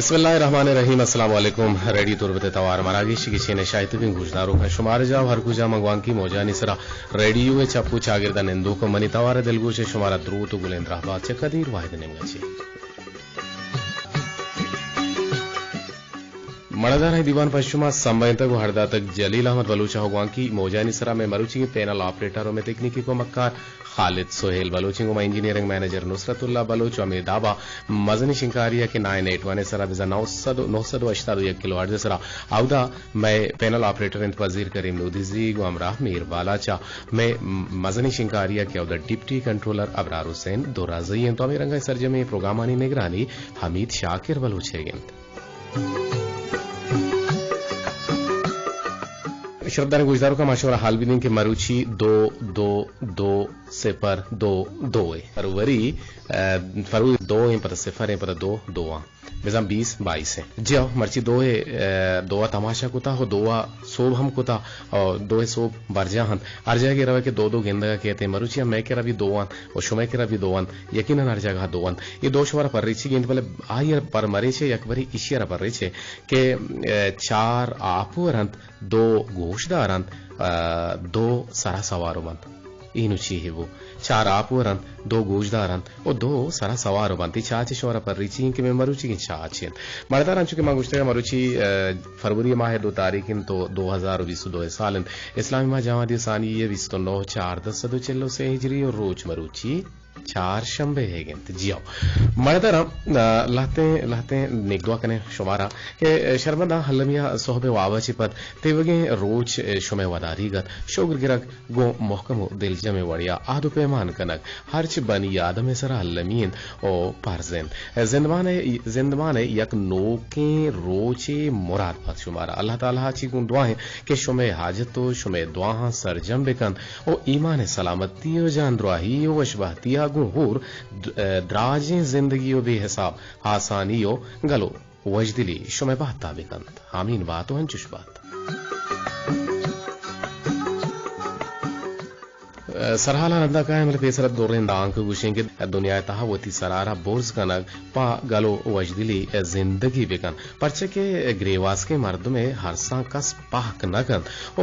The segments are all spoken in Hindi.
बिस्मिल्लाहिर्रहमानिर्रहीम अस्सलाम वालेकुम रेडी तुरबत तवार मरागिशी किसी शायद भी गुजदारों का शुमार जाओ हर कुजा मंगवान की मौजानी सरा रेडियो चप्पू चागिरदा निंदू को मनी तवार दिलगू से शुमारा द्रू तो गुलेंद्राबाद से कदीर वाहिद निमगची मणदार है दीवान पश्चिमा संबंधक हरदा तक जलील अहमद बलूचा होगवान की मौजानी सरा में मरूची के पैनल ऑपरेटरों में तकनीकी को मक्कार खालिद सोहेल बलोची को इंजीनियरिंग मैनेजर नुसरतुल्लाह बलोच अमीर दाबा मजनी शिंकारिया के 981 सरा बिजा 900 किलो हर्ज सरा आउदा मैं पैनल ऑपरेटर इंत वजीर करीम लोधीजी गुमराह मीर बालाचा मैं मजनी शिंकारिया के आउदा डिप्टी कंट्रोलर अबरार हुसैन दो राजी तो अमीर रंगा सरजमी प्रोग्रामानी निगरानी हमीद शाकिर बलोचेगिन श्रद्धा गुजदारों का मशवरा हाल भी दिन के मरूची 2-2-2-0 फरवरी 2 पता सिफर पता 2 बिजाम 20-22 है जी आओ मर्ची 2 तमाशा कुता हो 2 सोब हम कुता और 2 सोब बरजा हन अर्जा के रवा के 2 गेंदा कहते हैं मरूचिया मैं के रवि 2 और शुमै के रवि 2 यकीनन अर्जा का 2 ये 2 शुमारा पर रिची गेंद वाले आयर पर मरे छे यकबरी इशिया पर रिचे के 4 आपुरंत 2 गोशदारंत 2 सरा सवारोमंत इनुची है वो 4 आपुरंत 2 गोशदारंत और 2 सरा सवारोमंत चाचे शोरा पर रिची के में मरूची की चाचे मरदार अंचु के मांगुश्ते मरूची फरवरी माह 2 तारीख इन तो 2022 साल इस्लामी माह जमात सानी ये 29 4 10 चलो से हिजरी और रोज मरूची 4 शंबे है गेंद जियो मरदार लाते निगदवा कने शुमारा के शर्मदा हलमिया सोहबे वावची पद तेवगे रोज शुमे वदारीगत शोगर गिरक गो मोहकम दिल जमे वड़िया आदु पैमान कनक हर्च बनी आदम सरा हलमीन ओ पारजेन जिंदमाने यक नोके रोचे मुराद पद शुमारा अल्लाह ताला ची गुन दुआएं के शुमे हाजतो शुमे दुआ सरजम बेकन ओ ईमान सलामती ओ जान दुआही ओ वशबहतिया गुहूर द्राजे जिंदगी बेहिसाब आसानियो गलो वजदिली शुमे बात ताबिकंत आमीन बातो हंचुश बात सरहाला नंदा का मतलब पेसरत दोरें दांग को गुशें के दुनिया तहा वती सरारा बोर्ज कनक पा गलो वजदिली जिंदगी बेकन परचे के ग्रेवास के मर्द में हरसा कस पाक नकन ओ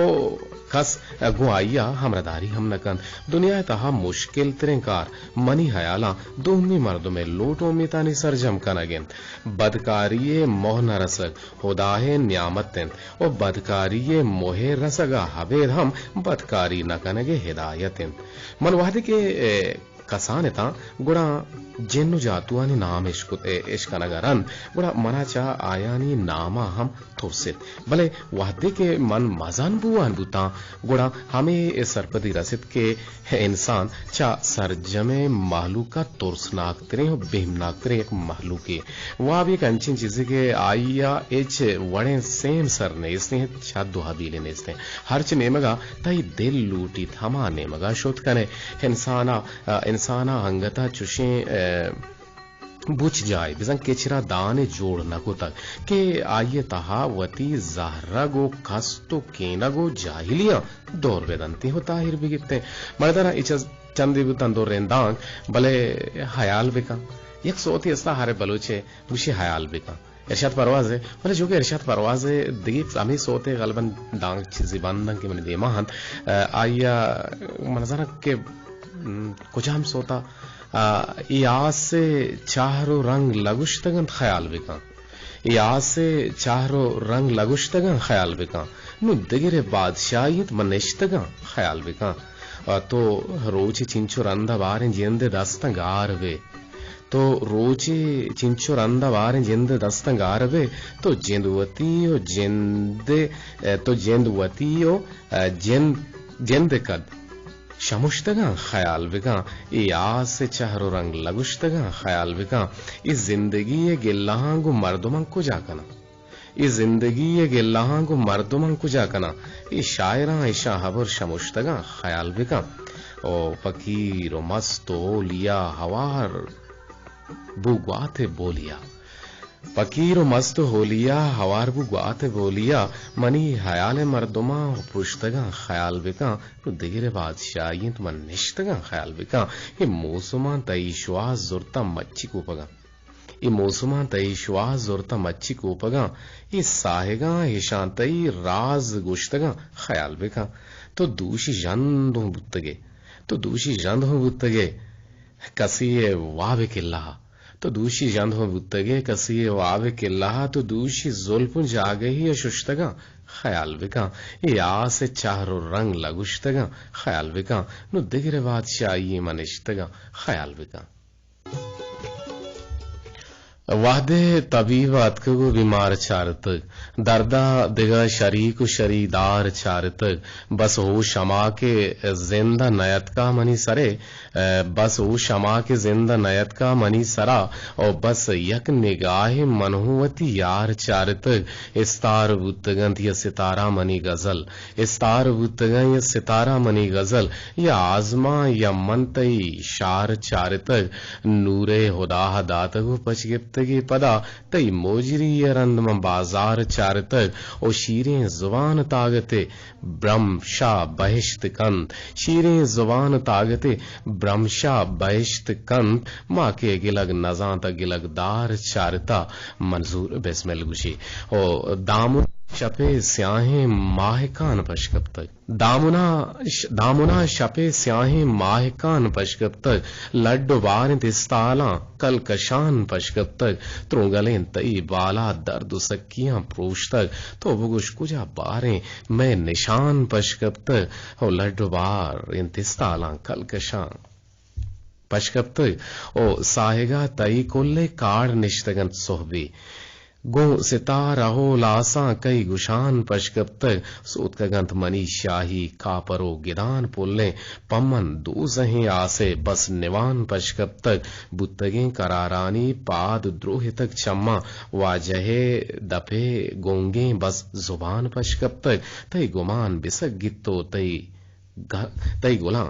कस गुआइया हमरदारी हम नकन दुनिया तहा मुश्किल त्रेंकार मनी हयाला दोहनी मर्द में लोटो मितानी सरजम कनगें बदकारिये मोह न रसग खुदाहे न्यामतें ओ बदकारिये मोहे रसगा हवेद हम बदकारी न कनगे हिदायतें मन वादे के कसानेता गुड़ा जेन्नु जातुआनी नाम इश्कनगरन गुड़ा मनाचा आयानी नामा हम थोरसित भले वादे के मन मजान बुआन बुता गुड़ा हमें सरपदी रसित के इंसान चा सरजमे महलूका तुरसनाक तरे हो बेहमनाक तरे एक महलूके वह भी एक अंचिन चीज के आइया एच वड़े सेम सर ने इसने छा दुहाबीले ने इसने हर्च नेमगा तई दिल लूटी थमा नेमगा शोध कने इंसाना हंगता चुशे बुझ जाए बिजन केचरा दाने जोड़ नको तक के आइए तहा वती जहरा गो खस्तो केना गो जाहिलिया दौर वेदंती हो ताहिर भी गिरते मर्दाना इच चंदी बुतन दो रेंदांग भले हयाल बेका एक सोती असला हारे बलोचे बुशी हयाल बेका इरशाद परवाज है बोले जो कि इरशाद परवाज है दिगी आमी सोते गलबन दांग जिबान के मन देमा हन आइया मनजरा के कुछ हम सोता याद से चारो रंग लगुश्तगन ख्याल बिका याद से चारो रंग लगुश्तगन ख्याल बिका नु दिगिरे बादशाहियत मनिश्तगन ख्याल बिका तो रोज चिंचो रंदा बारे जेंदे दस्तंगारवे तो रोजे चिंचो रंदा बारे जेंदे दस्तंगारवे तो जेंदुवतियो जेंदे तो जेंदुवतियो जेंदे कद शमुश्तगा ख्याल बिका याद से चारो रंग लगुश्तगा ख्याल बिका इस जिंदगी ये गिल्लाहांगु मर्दुमं को जाकना इस जिंदगी ये गिल्लाहांगु मर्दुमं को जाकना ये शायरा ईशा हबर शमुश्तगा ख्याल बिका ओ फकीर ओ मस्तो लिया हवार बुगवाते बोलिया फकीर मस्त होलिया हवारबू गुआते बोलिया मनी हयाल मर्दुमा पुश्तगा ख्याल बिका दिगरे बादशाहियत मन निश्तगा ख्याल बिका ये मौसुमा तईश्वा जुरता मच्छी को पगा i mosuma tai shwa zorta machi kopaga i sahega hishantai raz gushtaga khayal beka to dushi jandon buttage to dushi jandon buttage kasiye wabe killaha तो दूशी जंद हो बुत्तगे कसी वावे किल्लाहा तो दूशी जुल्फुन जागे ही शुष्तगा ख्याल विका या से चारो रंग लगुश्तगा ख्याल विका नु दिगरे बादशाह ये मनिश्तगा ख्याल विका वादे तबीब अतकगु बीमार चारतक दर्दा दिगा शरीक शरीदार चारतक बस हो शमा के जिंदा नयत का मनी सरे बस हो शमा के जिंदा नयत का मनी सरा और बस यक निगाह मनहुवती यार चारतक इस्तार बुतगंत या सितारा मनी गजल इस्तार बुतगं या सितारा मनी गजल या आजमा या मनतई शार चारतक नूरे हुदा दातगु पचगिप्त की पदा तई मोजरी रंदम बाजार चारतक ओ शीरें जुबान तागते ब्रह्मशा बहिश्त कंत शीरें जुबान तागते ब्रह्मशा बहिश्त कंत माँ के गिलग नजा तक गिलगदार चारता मंजूर बिस्मिल गुशी ओ दामुन शपे स्याहे माहकान पशकब तक दामुना शपे स्याहे माहकान पशकब तक लड्डो बार तिस्ताला कल कशान पशकब तक त्रोंगलें तई बाला दर्द सक्कियां प्रोश तक तो बुगुश कुजा बारें मैं निशान पशकब तक हो लड्डो बार इंतिस्ताला कल कशान पशकब तक ओ साहेगा तई कोल्ले काड़ निश्तगंत सोहबी गो सितारा हो लासा कई गुशान पशकब तक सूत का गंत मनी शाही कापरो गिदान पुल्ले पम्मन दूसहे आसे बस निवान पशकब तक बुत्तगे करारानी पाद द्रोह तक चम्मा वाजहे दफे गोंगे बस जुबान पशकब तक तई गुमान बिसक गित्तो तई गुलाम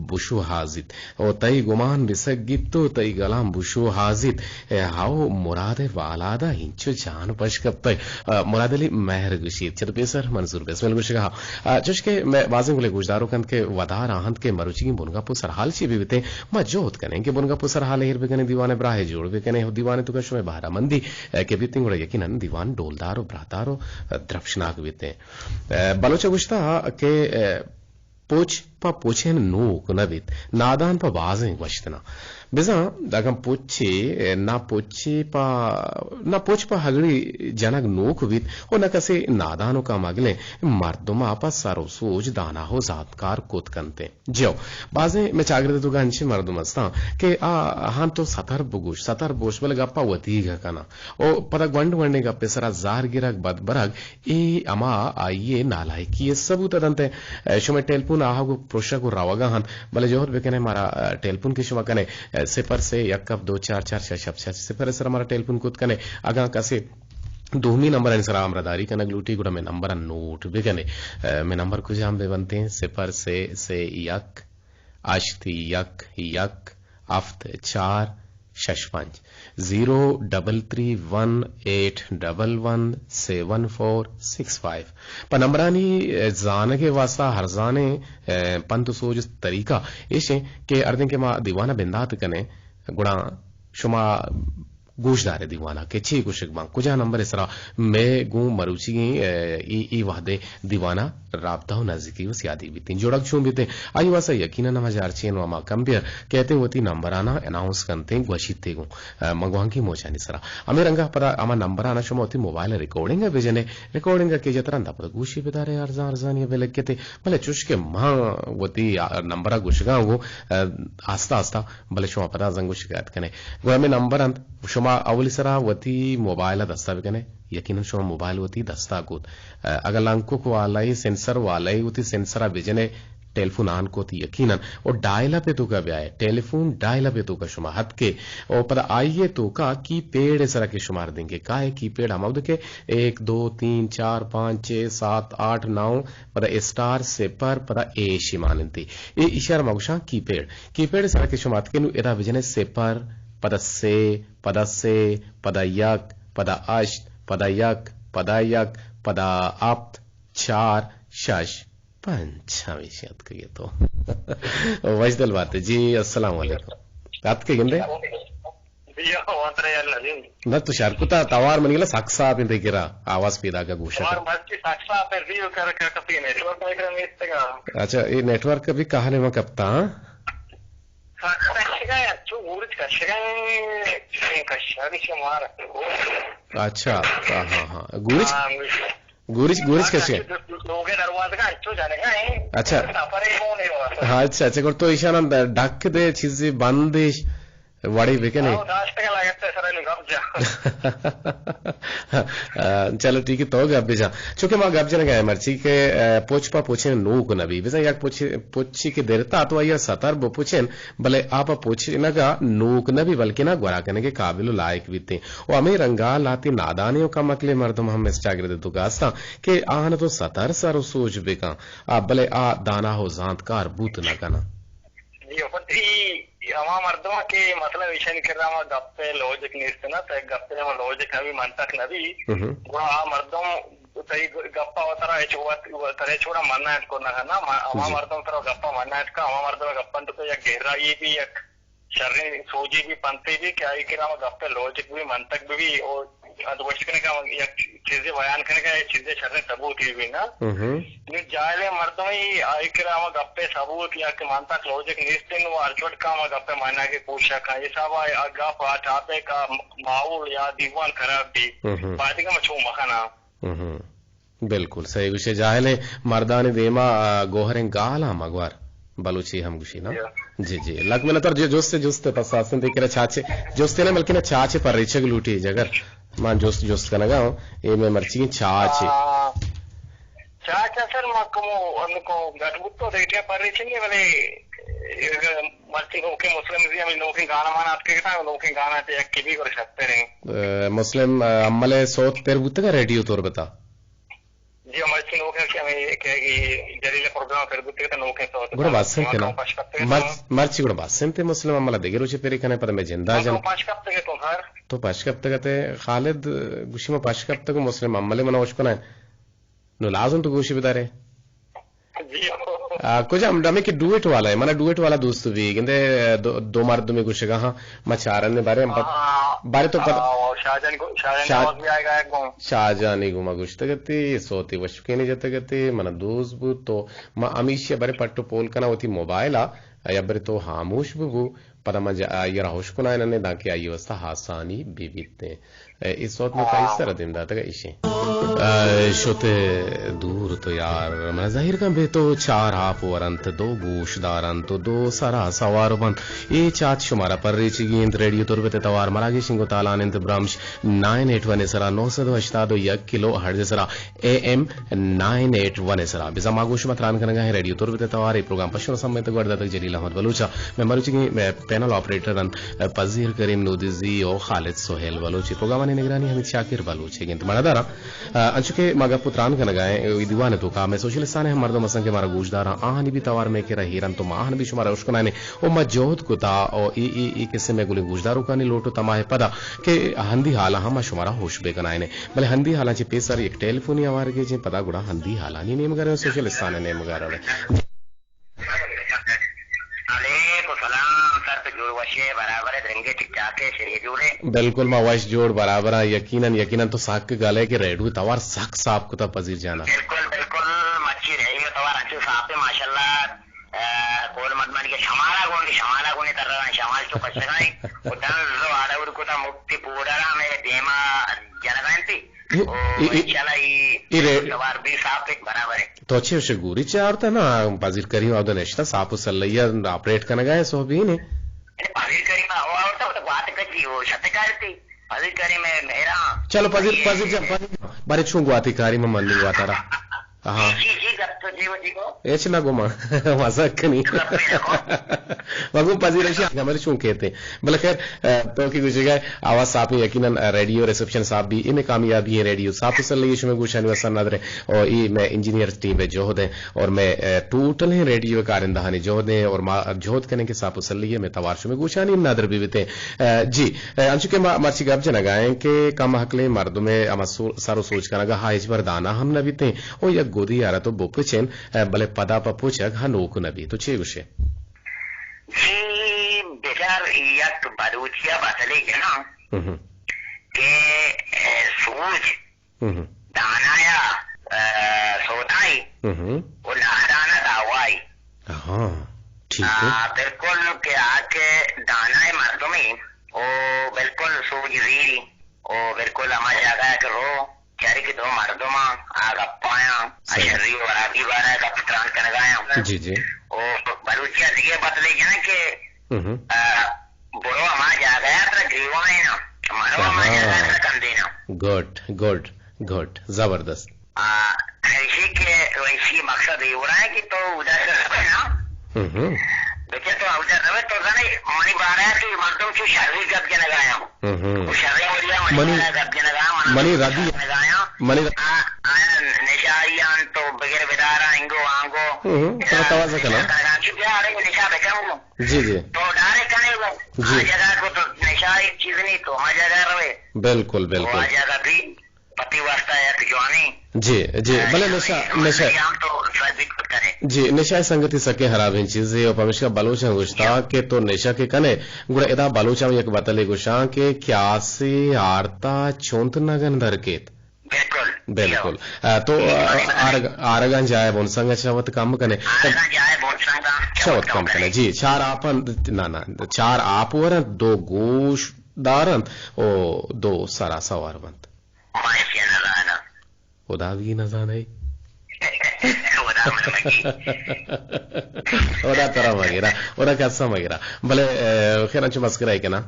बुशु हाजित और तई गुमान बिसक गित्तो तई गलाम बुशु हाजित हाओ मुरादे वालादा हिंचो जान पशकब तक मुरादली महर गुशीत चल पेसर मंजूर बिस्मिल गुशगा चुशके मैं बाजिंग गुले गुजदारो कंत के वदार आहंत के मरुची की बुनगापु सरहाल ची बिबिते मजोत कने के बुनगापु सरहाल हिर बिकने दीवाने ब्राहे जोड़ बिकने दीवाने तो कशो में बारा मंदी के बितिंग गुड़ा यकीनन दीवान डोलदारो ब्रातारो द्रप्शनाक बिते बलोच गुश्ता के पोच पा पोछेन नोक नबित नादान पा बाजें वश्तना बिजा दागम पोचे ना पोच पा हगड़ी जनक नोक वित ओ न कसे नादानो का मगले मर्दुमा आपा सरो सोज दाना हो जातकार कोत कंते जो बाजे में चागरे तो गंचे मर्दुमस्ता के हां तो सतर बोश बल गप्पा वती घकना ओ पदा गंड वंडे गप्पे सरा जार गिरक बदबरग ए अमा आइए नालायकी ये सबूत दंते शुमे टेलीफोन आहागु प्रोशा को रावगा हन भले जोहर बेकने मारा टेलीफोन के शुमा कने सिफर से एक कप 244 सिफर सर हमारा टेलीफोन कूद कने आगा कसे दोहमी नंबर है सर आमरादारी कनक लूटी गुड़ा में नंबर नोट बेकने में नंबर कुछ हम बे बनते हैं सिफर से यक अश्ती यक यक अफ्त 4 शशपंज 0331811745 पर नंबरानी जाने के वास्ता हर जाने पंत सोज तरीका इसे के अर्दे के मां दीवाना बिंदात कने गुणा शुमा गोशदारे दीवाना के छे कुशक मां कुजा नंबर इसरा मैं गु मरुची ई वादे दीवाना राबता हो नजदीकी वस यादी भी तीन जोड़क छू भी थे आई वासा यकीनन हम हजार चेन वा कंपेयर कहते होती नंबर आना अनाउंस करते ग्वशिते गु मंगवांगी मोचानी सरा अमे रंगा परा अमा नंबर आना शुमा होती मोबाइल रिकॉर्डिंग बेजने रिकॉर्डिंग के जतरंदा पर गुशी बेदारे अर्जान ये बेलक के भले चुश के मां वती नंबर गुशगा वो आस्ता आस्ता भले शुमा पता जंगु शिकायत कने वो हमें नंबर अंत शुमा अवली सरा वती मोबाइल दस्ता कने यकीनन शुमा मोबाइल वती दस्ता गुत अगर लंको को वालाई सेंसर वालाई वती सेंसर बिजने टेलीफोन आन को थी यकीनन और डायला पे तो का ब्याय टेलीफोन डायला पे तो का शुमा हद के और पर आइए तो का की पेड़ सरा के शुमार देंगे का है की पेड़ हम के 1 2 3 4 5 6 7 8 9 पर स्टार से पर ए शिमानंती ए इशारा मगुशा की पेड़ सरा के शुमार के नु एरा बिजने से पर पद से पद यक पद अष्ट पद यक पद आप्त 4 शश 5 विषय के तो वजदल बात है जी। अस्सलाम वालेकुम। रात के गिंदे न तो शारकुता तवार मनीला साक्सा आप इंदे किरा आवाज पैदा का गोशा अच्छा ये नेटवर्क कभी कहा ने वहाँ कपता अच्छा हाँ हाँ हाँ गुरिच गुरिच गुरिच कैसे अच्छा हाँ अच्छा अच्छा तो ईशाना ढक दे चीजें बंद वड़ी भी क्या नहीं चलो ठीक है तो गप जा चूंकि मां गप जन गए मर्ची के पोछपा पोछे नूक नबी बिजा याक पोछी के देरता तो या सतर बो पोछेन भले आप पोछे न गा नूक नबी बल्कि ना गोरा करने के काबिल लायक भी थे और हमें रंगा लाती नादानियों का मकले मर्दम हम इस्टाग्रद तो गास्ता के आन तो सतर सर सोच बेका आप भले आ दाना हो जांतकार बूत न कना हमा मर्दों के मतलब विषय कर रहा हूँ गप्पे लॉजिक नहीं ना तो गप्पे में लॉजिक अभी मंतक नबी वो मर्दों तरी गप्पा होता रहा तरे छोड़ा मरना है को ना हमा मर्दों तरह गप्पा मरना है का हमा मर्दों गप्पन तो या गहराई भी एक शरीर सोची भी पंते भी क्या ही कि गप्पे लॉजिक भी मंतक भी और करने का चीजें बयान करने का चीजें शरीर सबूत ही भी ना जायले मर्दों ही आई करा गप्पे सबूत या कि मानता लॉजिक निस्तिन वो अर्चवट का गप्पे माना के पूछा का ये सब गप आटे का माहौल या दीवान खराब भी पार्टी का मछू मखाना बिल्कुल सही विषय जाहले मर्दानी देमा गोहरें गाला मगवार बलूची हम गुशी ना जी जी लग में तर जोस्ते जोस्ते पसासन देख रहा चाचे जोस्ते ना बल्कि ना चाचे पर रिचग लूटी जगर मान जोस्त जोस्त का नगा ये मैं मर्ची की चाचे चाचा सर मकमो उनको गटबुत तो देखिए पर रिचग नहीं वाले मर्ची को के मुस्लिम जी हम लोग के गाना माना आपके कितना लोग के गाना ते एक भी कर सकते हैं मुस्लिम अम्मले सोत तेर बुत का रेडियो तोर बता जी मर्ची लोग के हमें क्या कि जरीले प्रोग्राम कर बुत के लोग के सोत गुड बात सुनते ना मर्ची गुड बात सुनते मुस्लिम अम्मला देगे रोचे पेरी कने पर मैं जिंदा जन पांच कब तक तो घर तो पांच कब तक ते खालिद गुशी में पांच कब तक मुस्लिम अम्मले मना उसको ना नो लाजुम तो गुशी बता रहे कुछ हम डमे की डुएट वाला है मना डुएट वाला दोस्त भी कहते दो मर्द में कुछ कहा मचारन ने बारे बारे तो शाहजहां घुमा कुछ तगती सोती वशके नहीं जत गती मन दोस्त बु तो म अमीशिया बारे पट्टू पोल कना होती मोबाइल या बरे तो हामूश बु पदम ये राहुश को ना ने दाके आई वस्ता हासानी बीबीते इस वक्त में कई तरह दिन दाता का इशे शोते दूर तो यार मैं जाहिर का बे तो चार हाफ वरंत दो गोशदारंत तो दो सारा सवार बंद ये चाच शुमारा पर रेची गेंद रेडियो तोर बेते तवार मरागे शिंगो तालान इंत ब्राह्मश 981 सरा 982 1 किलो हर्ज सरा AM 981 सरा बिजा मागोश मतरान करना है रेडियो तोर बेते तवार ये प्रोग्राम पश्चिम समय तक वर्दा तक जलील अहमद बलूचा मैं मरुची पैनल ऑपरेटर पजीर करीम नूदिजी और खालिद सोहेल बलूची प्रोग्राम निगरानी हमिद शाकिर बलूची गिनत मनादारा अंचुके मगा पुत्रान का नगाए दीवाने तो का मैं सोशलिस्तान है मर्दो मसन के मारा गोशदारा आहनी भी तवार में के रहीरन तो माहन भी शुमारा उश्कनाने ओ मजोद कुता और ई किस्से में गुली गोशदारों का नी लोटो तमाहे पदा के हंदी हाला हम शुमारा होश बेकनाए ने भले हंदी हाला चे पेसर एक टेलीफोन आवार के जे पता गुड़ा हंदी हाला नी नेम करे सोशलिस्तान ने मगारा बिल्कुल मां वश जोड़ बराबर है यकीनन तो साक के गाले के रेडू तवार साक साफ को पजीर जाना बिल्कुल बिल्कुल मच्छी रही तवार अच्छे साफ है माशाल्लाह कोल मदमन के शमाला गोनी कर रहा है शमाल तो कशगाई उधर जो आड़वर को ता मुक्ति पूरा मेरे देमा जनगणती ओ इंशाल्लाह ये तवार भी साफ एक बराबर है तो अच्छे से गुरी चार था ना पजीर करी और तो नेश्ता साफ सल्लैया ऑपरेट करना गए सो भी ने पजीर करी में हुआ होता तो बात करी वो शतकारती पजीर करी में मेरा चलो पजीर बारे छू गुआती कारी में मन नहीं गुआता रहा हाँ एच ना गुमा मजाक नहीं वगू पजीरशी हमारे शू कहते भले खैर तो की कुछ गए आवाज साफ में यकीनन रेडियो रिसेप्शन साहब भी इनमें कामयाबी है रेडियो साफ सल ये में गुशान वसन नदरे और ये मैं इंजीनियर टीम में जोहद है और मैं टोटल है रेडियो कारिंदहानी जोहद है और जोहद करने के साफ सल ये मैं तवारशु में गुशानी नदर भी बिते जी अंशु के मर्ची गप जना गाएं के कम हकले मर्द में सारो सोच का नगा हाइज पर दाना हम न बीते और यह गोदी यारा तो बोपचेन भले पदा पपुचक हनोक नबी तो छे विषय जी बेचार याक बलूचिया बतले जना के सूज दानाया सोताई वो लादाना दावाई। हाँ ठीक है। बिल्कुल के आके दाना मर्दमी वो बिल्कुल सूज रीरी वो बिल्कुल हमारी जगह के रो चारी के दो मर्दमा आग पाया शरीर वराबी बारा का पुत्रान कर गाया। जी जी वो बलूचिया दिए बतले जना के बुरो हमारा जगह तो ग्रीवा है ना हमारा हमारा जगह कम देना। गुड गुड गुड जबरदस्त। ऐसी के वैसी मकसद ये हो रहा है कि तो उधर से रहे ना देखिए तो उधर रहे तो जाने मनी बारह की मर्दों की शरीर गप के लगाया शरीर बोलिया मनी गप के लगाया मनी राधी लगाया मनी निशाइयां तो बगैर बेदारा इंगो आंगो तो तवाज़ा कना क्या आ रही निशा बेचाऊंगा जी जी तो डायरेक्ट कने वो जगह को तो निशा एक चीज नहीं तो हमारी जगह रहे बिल्कुल बिल्कुल जगह भी पति वास्ता है जवानी जी जी भले नशा नशा तो करे जी निशा संगति सके हराबिन चीज है पमिशका बलोचा गुश्ता के तो निशा के कने गुड़ा इदा बलोचा एक बतले गुशा के क्या से आरता चोंत नगन दरकेत बिल्कुल बिल्कुल तो आरगन जाए बोन संग चवत कम कने चवत कम कने जी चार आपन ना ना चार आप वर दो गोश दारन ओ दो सरा सवार बंत खुदा भी न जाने ओदा तरह वगैरह ओदा कैसा वगैरह भले खैर अंच मस्करा है के ना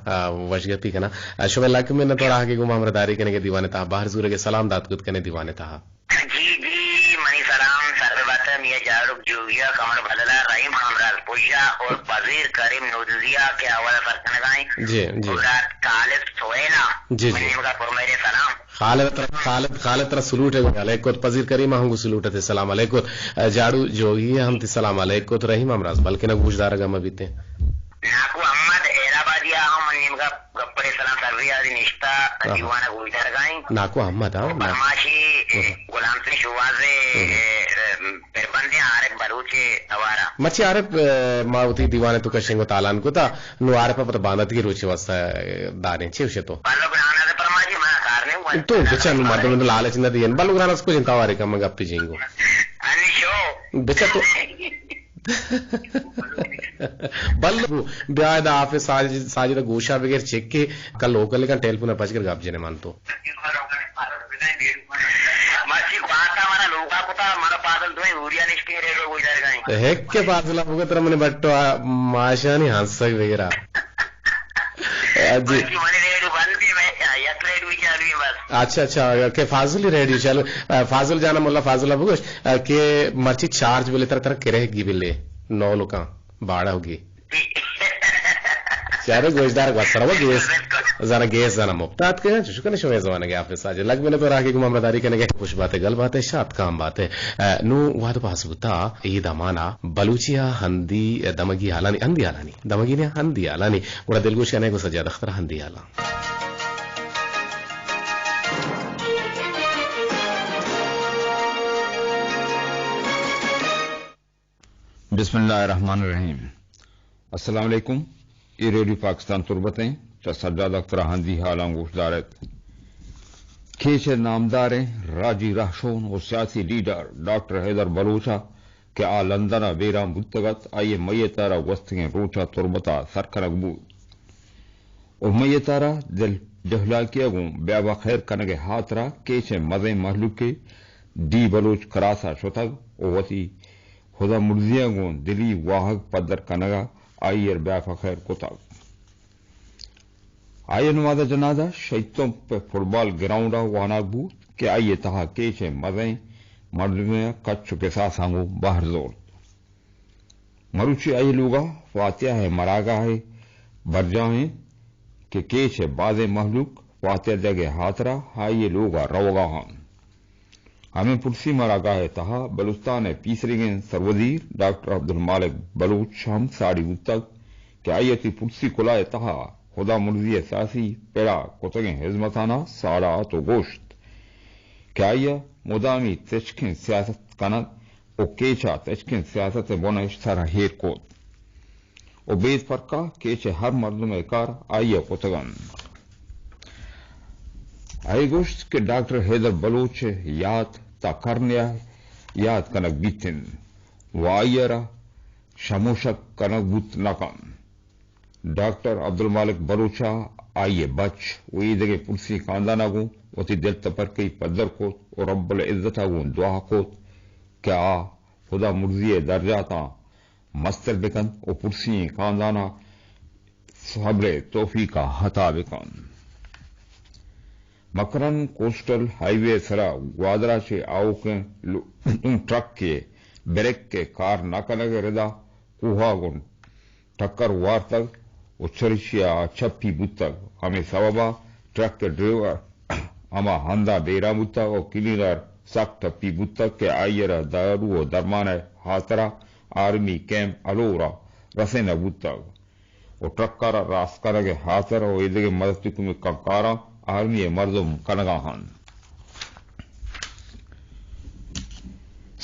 वशगती के ना शुभ लाख में न थोड़ा आगे गुमा अमरदारी करने के दीवाने था बाहर जुरे के सलाम दात कुत करने दीवाने था जी जी मनी सलाम सर्वबात मिया जारुक जुविया कमर बदला रहीम हमराल पुजा और वजीर करीम नूदिया के हवाले फरकन गाएं जी जी खालिद सोएला जी जी का मेरे सलाम खालिद तरह सलूट है अलैकुम पजीर करीम हंगु सलूट है सलाम अलैकुम जाड़ू जोगी हम ति सलाम अलैकुम तो रहीम हमराज बल्कि ना गुजदार गम बीते नाकू अहमद हैदराबादिया हम निमगा गप्परे सलाम सर्विया दी निष्ठा दीवाना गुजदार गाएं नाकू अहमद हां फरमाशी गुलाम सिंह शुवाजे पेरबंदे आरे बलूचे नवारा मची आरे मावती दीवाने तो कशेंगो तालान को ता नु आरे पर बांधत की रुचि वास्ता दाने छे तो बालो बनाना दे परमाजी मा कारने तो बेचा नु मर्द में लालच न दियन बालो ग्रानस को चिंता वारे कम गप्पी जेंगो अनि शो बेचा तो बल्लू ब्यादा आफे साजिद गोशा बगैर चेक के कल लोकल का टेलीफोन पच कर गप जेने मान तो मासी बाता मारा लोगा कोता मारा पागल दोई उरिया निष्के रे रो गुजर गए हेक के पागला होगा तरह मने बट्टो माशा नहीं हंस सक वगैरह जी अच्छा अच्छा के फाजुल रेडी चलो फाजुल जाना मुल्ला फाजुल अबुगश के मर्ची चार्ज बोले तरह तरह के रहेगी बिले 9 लोका बाड़ा होगी चारे गोजदार वसरा वो गेस जरा गेस जाना मुफ्तात के शुक्र शो जमाने के आपने साजे लग मैंने तो रागे को मामलादारी करने के कुछ बातें गल बातें शात काम बातें नु वाद पास बुता ईद अमाना बलूचिया हंदी दमगी हालानी हंदी हालानी दमगी ने हंदी हालानी उड़ा दिलगुश कहने को सजा दख्तर हंदी हाला बिस्मिल्लाहिर्रहमानिर्रहीम अस्सलाम वालेकुम ये रेडियो पाकिस्तान तुरबतें सज्जाद अख्तर हंदी हालां गुशदारत खेश नामदार राजी राशोन और सियासी लीडर डॉक्टर हैदर बलूचा के आ लंदन बेरा मुतगत आइए मैतारा वस्तें रोचा तुरबता सरकनकबूद और मैतारा जहला किया गो ब्याबा खैर कनगे हाथरा केश मजे महलुके डी बलूच करासा शोतग और वसी खुदा मुर्जिया गो दिली वाहक पदर कनगा आइयर ब्याफा खैर कोतग आइए नवादा जनाजा शैतों पे फुटबॉल ग्राउंड वानाबूत के आइए तहा केश मजे मर्दमे कच्छ के साथ सांगो बाहर जोर मरुची आई लूगा फातिया है मरागा है बरजा है के केश है बाजे महलूक फातिया जगह हाथरा हाइये लोगा रोगा हम हमें पुरसी मरागा है तहा बलुस्तान है तीसरी गेंद सरवजीर डॉक्टर अब्दुल मालिक बलूच शाम साड़ी तक के आयती पुरसी कुलाए तहा खुदा मुर्जी सासी पेड़ा कोतगे हिजमताना साड़ा तो गोश्त क्या आइया मुदामी तशकिन सियासत कनक ओ केचा तशकिन सियासत बोनश सारा हेर कोत o beet farka keche har mardum ekar aiya kotagan ay gosht ke Dr. Haider Baloch yaad ta karnya yaad kanak bitin waayara shamoshak kanak but nakan Dr. Abdul Malik Balocha आइए बच वही जगह पुरसी खानदाना को वती दिल तपर कई पदर को और रब्बुल इज्जत को दुआ को क्या खुदा मुर्जी दर्जाता मस्तर बेकन और पुरसी खानदाना सब्र तौफीका हता बेकन मकरन कोस्टल हाईवे सरा ग्वादरा से आओ के ट्रक के ब्रेक के कार नाका लगे रदा कुहा गुन टक्कर वार तक उच्छरिशिया छप्पी बुतक हमें सबबा ट्रक के ड्राइवर अमा हंदा बेरा बुतक और क्लीनर सख्त टप्पी बुतक के आयरा दारू और दरमान हातरा आर्मी कैंप अलोरा रसेना बुतक और ट्रक कारा रास्कारा के हातरा और इधर के मदद तुम्हें कंकारा आर्मी मर्दम कनगाहन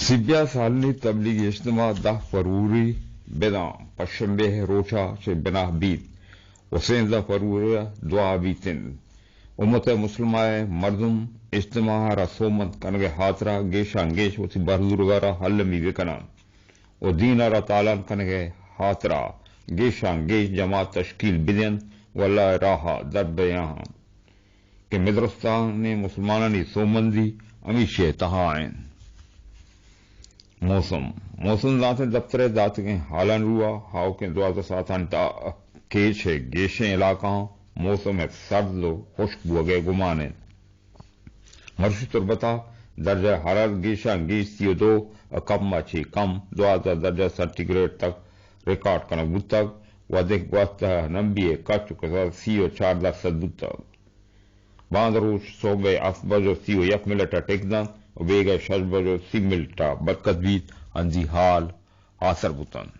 सिब्या सालनी तबलीगी इज्तिमा 10 फरवरी बिना पश्चिमे रोचा से बिना बीत वसेंदा फरूर दुआ बीतिन उम्मत मुस्लिमाए मर्दम इज्तिमा रसोमत कनगे हातरा गेशा गेश वसी बरदुरगारा हल्लमी विकना और दीन रा तालन कनगे हातरा गेशा गेश जमात तश्कील बिदन वल्ला राहा दर्द यहां के मदरस्तान ने मुसलमानी सोमंदी अमीशे तहाइन मौसम दाते दफ्तर दात के हालन रुआ हाव के दुआ साथन केच है गेशे इलाका मौसम है सर्द लो खुश्क बुगे गुमाने मर्शी तुरबता दर्जा हरारत गेशा गेश थियो 2 कम अच्छी कम 12 दर्जा सेंटीग्रेड तक रिकॉर्ड करना बुतक वधिक वस्त नंबी कच्छ के सीओ 4 सदुतक बांदरूश सोबे असबजो सीओ 1 मिनट टेकदा वेगा शजबजो सी मिल्टा बरकतवीत अंजी हाल आसर बुतन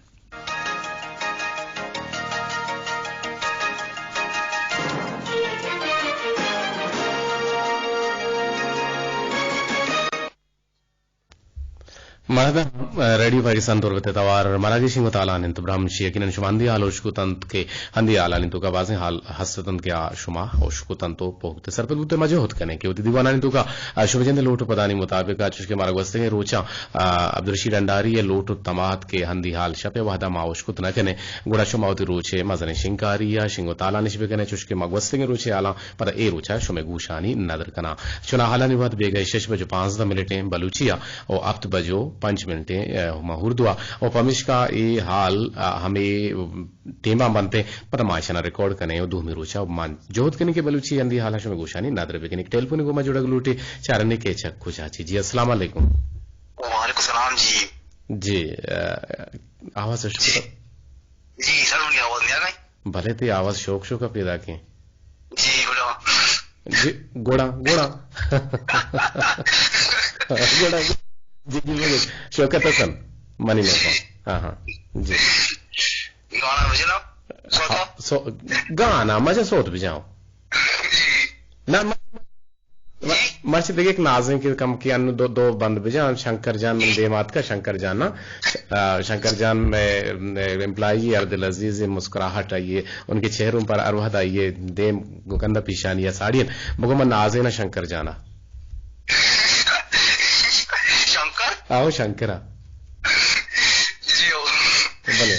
Marada radio Pakistan turvete tawar maragi shingo talan into brahmshi yakinan shumandi aloshkutant ke handi alan into ka bazin hal hasatan ke shuma oshkutant to pohte sarpelute maje hot kane ke uti diwana into ka shumajende lotu padani mutabik achushke maragwaste ke rocha Abdul Rashid Andari ye lotu tamat ke handi hal shape wahda ma oshkut na kane goda shumauti roche mazane shinkari ya shingo talan shbe kane chushke magwaste ke roche ala pada e rocha shume gushani nadar kana chuna halani wat bege 6 बजे 15 मिनटें बलूचिया और 8 बजो 5 मिनटें हुर्दुआ और पमिश का ये हाल हमें टेमा बनते परमाशना रिकॉर्ड करने और 2 मिरोचा मान जोत करने के बलूची अंधी हाल में गोशानी नादर बेकने टेलीफोन को मजुड़ा लूटे चारने के चक खुशाची जी अस्सलाम वालेकुम। वालेकुम सलाम जी आवाज जी सर उनकी आवाज नहीं आ गई भले थे आवाज शौक शौक पैदा के जी जी गोड़ा गोड़ा गोड़ा जी जी शौकत हसन मनी में हाँ हाँ जी गाना बजे ना गाना मजा सोत भी जाओ ना मर्ची देखिए एक नाज़िम के कम की अनु दो बंद बजान शंकर जान में देमात का शंकर जान ना शंकर जान में एम्प्लॉई अब्दुल अजीज मुस्कुराहट आइए उनके चेहरों पर अरवहद आइए देम गुकंदा पिशानिया साड़ियन मुगमन नाज़े ना शंकर जाना शंकर आओ शंकरा बोले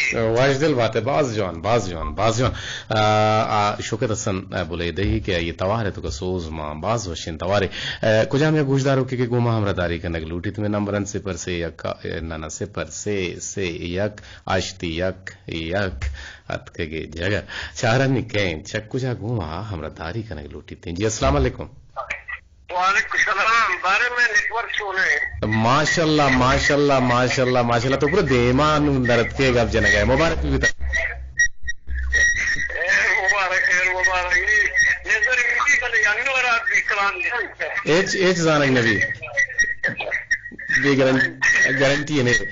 वाजदिल बात है बाज जवान शोकत हसन बोले दही के ये तवारे तो सोज मां बाज वशिन तवारे कुजाम या गुजदारो के गुमा हमरा दारी कनक लूटी तुम्हें नंबरन से पर से यक नाना से पर से यक आश्ती यक अत के जगह चारन के चक कुजा गुमा हमरा दारी कनक लूटी थी जी अस्सलाम वालेकुम। वालेकुम सलाम बारे में नेटवर्क शो ने माशाल्लाह तो पूरा देमान दरद के गप जन गए मुबारक भी था एच जानक नबी गारंटी है नहीं सर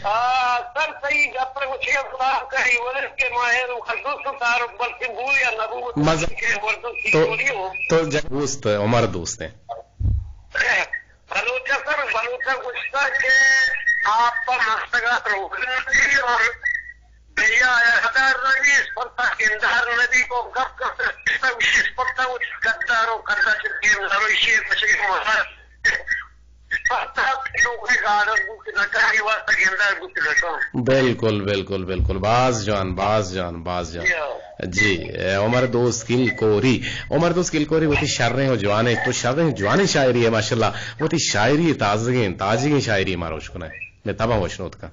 सही गप मुझे खुदा कही वरस के माहिर खदूस तार बल्कि भूल या नबूवत के वर्दो तो दोस्त हमारा दोस्त है बलूचा गुस्सा के आप पर मस्तगात रोकने और भैया हजार नदी स्पर्धा केंद्र नदी को गप विशेष स्पर्धा गद्दारों करता चुके इसे बिल्कुल बाज जान जी उमर दोस्त किल कोरी वो थी शर्रे हो जवाने तो शर्रे जवानी शायरी है माशाल्लाह वो थी शायरी ताजगी शायरी मारो उसको ना मैं तबा वशनोत का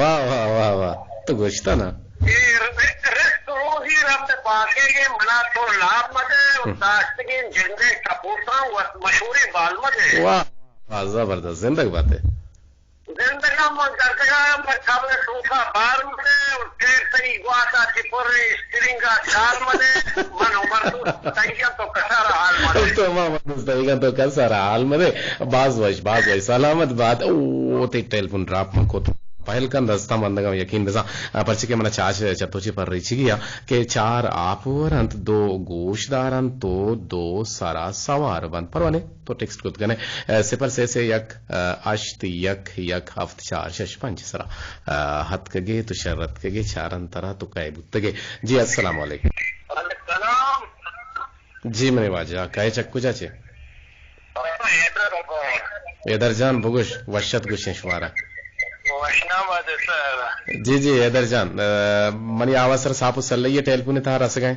वाह तो गोश्ता ना वाह जबरदस्त जिंदगी बात है तो कसारा हाल मध्ये बाज वश सलामत बात ओ ते टेलीफोन ड्रॉप को पहल का दस्ता मंदगा यकीन दसा पर्ची के मना चाच चतोची पर रही गया के चार आपुर अंत दो गोशदारन तो दो सारा सवार बन परवाने तो टेक्स्ट कुत गने सिपर से यक अश्त यक हफ्त चार शश पंच सरा हत कगे तो शरत कगे चारन तरह तो कै बुत्तगे जी अस्सलाम वालेकुम जी मने वाजा कै चक्कू चाचे इधर जान बुगुश वशत गुश शुमारा जी हैदर जान मनी आवाज सर साप सल्लैया टेलीफोन था रस गए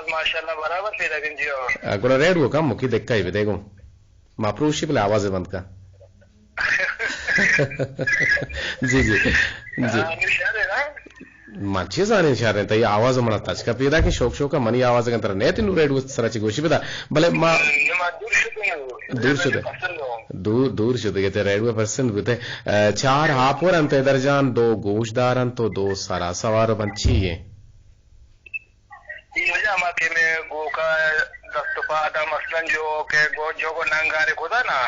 माशाल्लाह बराबर पैदा गंजियो गुरा रेड वो कम मुकी देखा ही देखो माप्रूशी पहले आवाज बंद का जी మంచి సానే షారే తయ ఆవాజ్ మన తచక పేదా కి షోక్ షోక మని ఆవాజ్ గంతర నేతి ను రేడ్ సరచి గోషి బదా భలే మా दूर शुद्ध कहते रेड पर्सन बुते चार हापुर अंत दर्जान दो गोशदारन तो दो सारा सवार बंची है के में गो का दस्तपादा मसलन जो के गो जो को नंगारे खुदा ना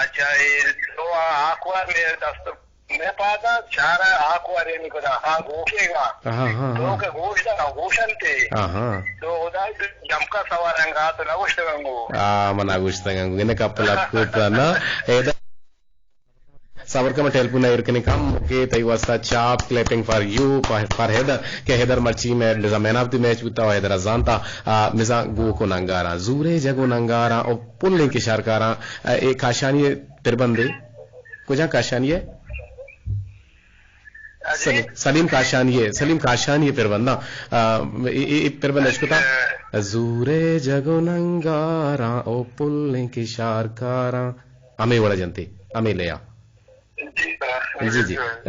अच्छा ये दो आकवार में दस्त मैं पाता चार आकवार ये निकला हाँ गोखेगा दो के गोशंते तो उदा जमका सवारंगा तो नगुष्टगंगो मना गुष्टगंगो इन्हें कपला कुपना एदा सावरकम टेलीफोन इरकने कम के तई वास्ता चाप clapping for you for Haidar के हैदर मर्ची में मिजा मैन ऑफ द मैच बुता हैदर जानता मिजा गो को नंगारा जूरे जगो नंगारा और पुल्ले के शारकारा एक काशानी तिरबंदे कुजा काशानी है सलीम काशानी पिरबंदा पिरबंदा इसको था जूरे जगो नंगारा ओ पुल्ले की शारकारा हमें बड़ा जनते हमें ले आ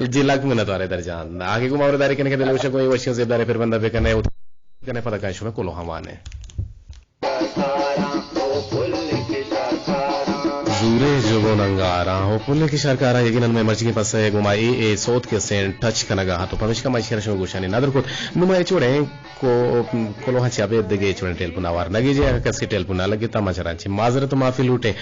जी लाख में ना तो दर जान आगे को मावरे दारे के दिल कोई वशियों से दारे पिरबंदा पे कने पता का शुरू कोलो हवाने जूरे जोगो नंगारा हो पुल्ले की शर्कारा यगिनन में मर्जी के पास है गुमा ए सोत के सेन टच कनगा हातो पमिशका माइशर शो गुशानी नदर को नुमा एचोडे को कोलो हा चाबे दगे एचोडे टेलपुना वार नगे जे कसी टेलपुना लगे तमाचरांची माजरत माफी लूटे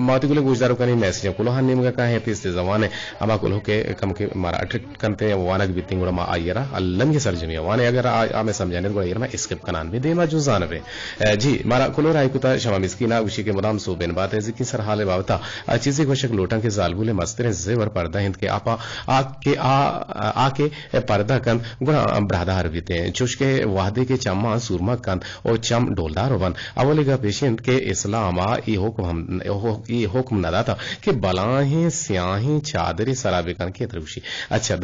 माती गुले गुजदारो कनी मैसेज कोलो हा निमगा का है पिस्ते जवाने अमा कोलो के कम के मारा अट्रिक कंते वानक बितिंगुड़ा मा आयरा अल्लन के सरजमी वाने अगर आ में समझाने को येरमा स्किप कनान भी देमा जुजान वे जी मारा कोलो राय कुता शमा मिस्कीना उशी के मुदाम सो बेन बात है जिकी सर हाले बावता चीज़े कोशक लोटा के जालबुले मस्तरे जेवर पर्दा हिंद के आपा आके पर्दा कन गुणा ब्रादार बीते चुशके वादे के चम्मा सूरमा कन और चम डोलदार वन अवलिगा पेशेंट के इस्लामा ई हुक्म नदाता कि बलाहे स्याही चादरी सराबे कन के त्रिवशी अच्छा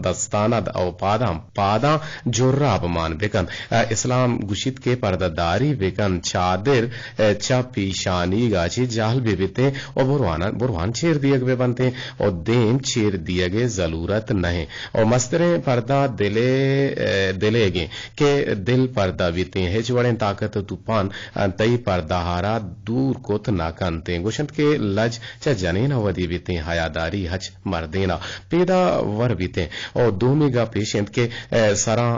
दस्ताना और पादा जोर्रा अपमान बेकन इस्लाम गुशित के पर्दादारी बेकन चादर चा पीशानी गाची जाल बेबीते और बुरवान छेर दिए गए बनते और देम छेर दिए गए जरूरत नहीं और मस्तरे पर्दा दिलेगे के दिल पर्दा बीते हेचवड़े ताकत तूफान तई पर्दाहारा दूर कोत नाकनते गुशंत के लज च जनेना वदी बीते हयादारी हच मर्देना पैदा वर बीते और दोमीगा पेशेंट के सरा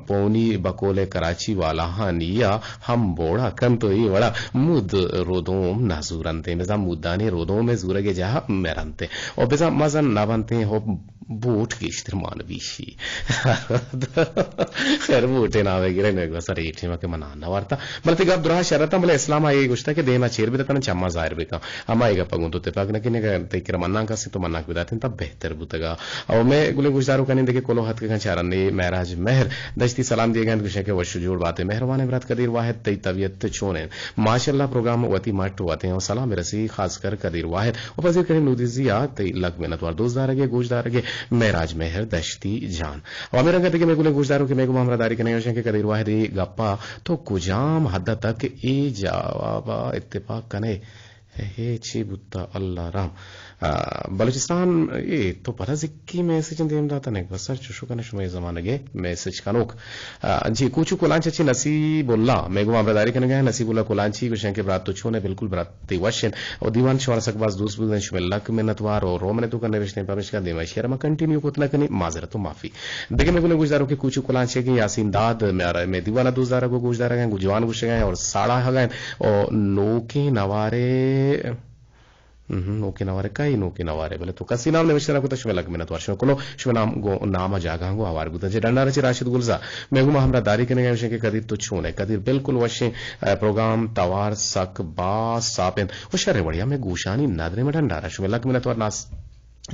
पौनी बकोले कराची वाला हानिया हम बोड़ा कम तो ये बड़ा मुद रोदोम नाजूरनते बेजा मुद्दाने रोदों में जूरगे जहा मेरनते और बेजा मजन ना बनते हो बूट की इश्तरमान बीशी खैर बूटे ना वगैरह ने बस रेट में के मनाना वार्ता बलते गब दुरा शरता बले इस्लाम आए गुश्ता के देमा चेर बिदतन चम्मा जाहिर बेका हमाएगा पगुन तो ते पगन के ने ते कर मन्ना का से तो मन्ना के बिदाते तब बेहतर बुतगा और मैं गुले गुजारो कने देखे कोलो हत के चारन ने महराज मेहर दस्ती सलाम दिए गए गुशे के वश जोड़ बातें मेहरबान इबरत कदीर वाहिद तई तबियत छोने माशाल्लाह प्रोग्राम वती मट वाते हैं और सलाम रसी खासकर कदीर वाहिद और पजीर करीम नूदिजिया तई लग मेहनत वार दोस्तदार के गोशदार के मेराज मेहर दश्ती जान और मेरा कहते कि मैं गुले गुजदारों के मेगो हमरादारी के नहीं के कदीर वाहिद गप्पा तो कुजाम हद तक ए जवाब इत्तेफाक कने हे ची बुत्ता अल्लाह राम बलूचिस्तान ये तो पता जिक्की मैसेज देम दाता ने बसर चुशु कने शुमे जमाने गे मैसेज कनोक जी कुछ कोलांच अच्छी नसीबुल्ला मेगो हमरादारी कने गए नसीबुल्ला कोलांची गुशें के ब्रात तो छोने बिल्कुल ब्रात तिवशन और दीवान शवार सकबाज दोस्त बुदन शुमे लक मिन्नतवार और रोमने तो करने विश्ने पमिश का देमा शेर में कंटिन्यू कोतना कने माजरत माफी देखे मेगो गुजदारों के कुछ कोलांच के यासीन दाद में दीवाना दोस्तदार को गुजदार गए गुजवान गुशे गए और साड़ा हगए और नोके नवारे नोके नवारे कई नोके नवारे बोले तो कसी नाम ने विशरा को तशमे लग मिनत वर्षों को शुभ नाम गो नाम जागा गो आवार गुता जे डंडा रची राशिद गुलजा मेगुमा हमरा दारी के ने के कदीर तो छोने कदीर बिल्कुल वशे प्रोग्राम तवार सक बा सापेन वो शरे बढ़िया में गुशानी नादरे में डंडा शुभ लग मिनत वर नास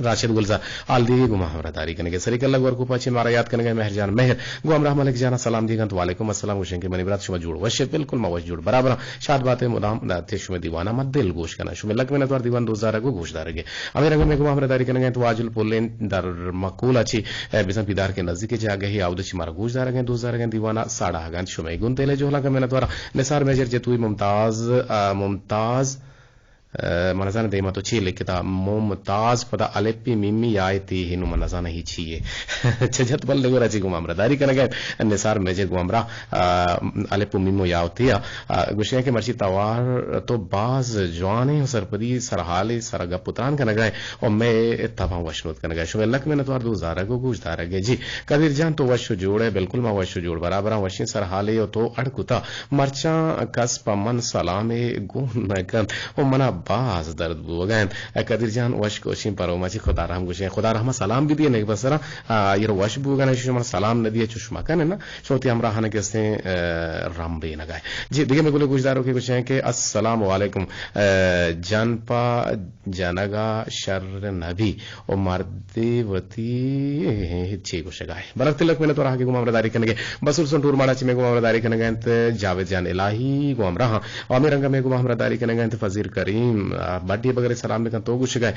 राशिद गुलजा आल दी गुमा हमरा दारी करने के सरी कल्ला को पाछे मारा याद करने मेहरजान मेहर गो हमरा मलिक जाना सलाम दी गंत वालेकुम अस्सलाम हुसैन के मनीबरात शुभ जोड़ वशे बिल्कुल मवश जोड़ बराबर शाद बातें मुदाम दाते शुमे दीवाना मत दिल गोश करना शुमे लग में नतवार दीवान 2000 को गोशदार गे अमे रंग में गुमा हमरा दारी करने तो वाजुल पोलेन दर मकूल अच्छी बिसन पिदार के नजदीक जा गई आउदची मारा गोशदार गे 2000 गे दीवाना साड़ा गंत शुमे गुनतेले जोला का में नतवार निसार मेजर जेतुई मुमताज मनजाना देमा तो छे लिखता मुमताज पदा अलेपी मिमी आयती हिनु मनजाना ही छिए छजत बल लगो राजी गुमामरा दारी करने गए निसार मेजे गुमामरा अलेपू मिमो यावतिया गुशे के मर्ची तवार तो बाज जवाने सरपदी सरहाले सरगा पुत्रान करने गए और मैं तबा वशनोत करने गए शुभ लक में नतवार 2000 को गुजदार गे जी कदीर जान तो वश जोड़े बिल्कुल मा वश जोड़ बराबर वशी सरहाले तो अड़कुता मर्चा कस पमन सलामे गुन नकन ओ मना बाज दर्द बुगन कदीर जान वश कोशिम पर माची खुदा रहम गुशे खुदा रहम सलाम भी दिए नहीं बसरा ये वश बुगन शुमर सलाम न दिए चुष्मा कने ना सोती हमरा हने के से रामबे न गए जी देखिए मैं गुले गुजदारों के कुछ हैं कि अस्सलाम वालेकुम जनपा जनगा शर नबी और मर्देवती छे कुछ गाय बरक तिलक में तो रहा के गुमामदारी करने बसुर सुन टूर माड़ा ची में गुमामदारी करने गए जावेद जान इलाही गुम रहा और मेरे रंग में गुमामदारी करने गए फजीर करीम बाटी बगैर सलाम में तो गुश गए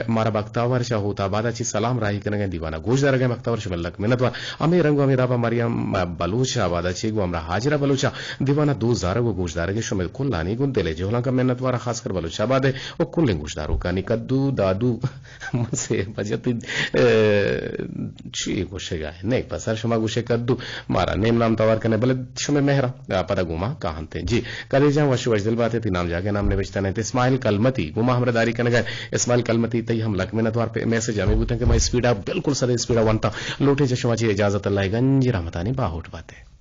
मारा बख्तावर शाह होता बाद अच्छी सलाम राही करने गए दीवाना गोशदार गए बख्तावर शमलक मिनत अमे रंग अमीराबा मरियम बलूचा बाद अच्छी गो हमरा हाजिरा बलूचा दीवाना 2000 गो गोशदार के शुमे कुल्लानी गुन दिले जोला का मेहनत वाला खासकर बलूचा बाद है और कुल्ले गोशदारों का निकद्दू दादू से बजत छी गुशे गए नहीं पसर शुमा गुशे कद्दू मारा नेम नाम तवार करने बले शुमे मेहरा पदा गुमा कहते जी कदे जा वश वजदिल बात है नाम जाके नाम ने बेचता नहीं इस्माइल कलमती गुमा हमरदारी कनगर इस्माइल कलमती तई हम लक में नतवार पे मैसेज हमें बुतन के मैं स्पीड बिल्कुल सरे स्पीड वंता लोटे चश्मा ची इजाजत अल्लाह गंज रहमतानी बाहोट बातें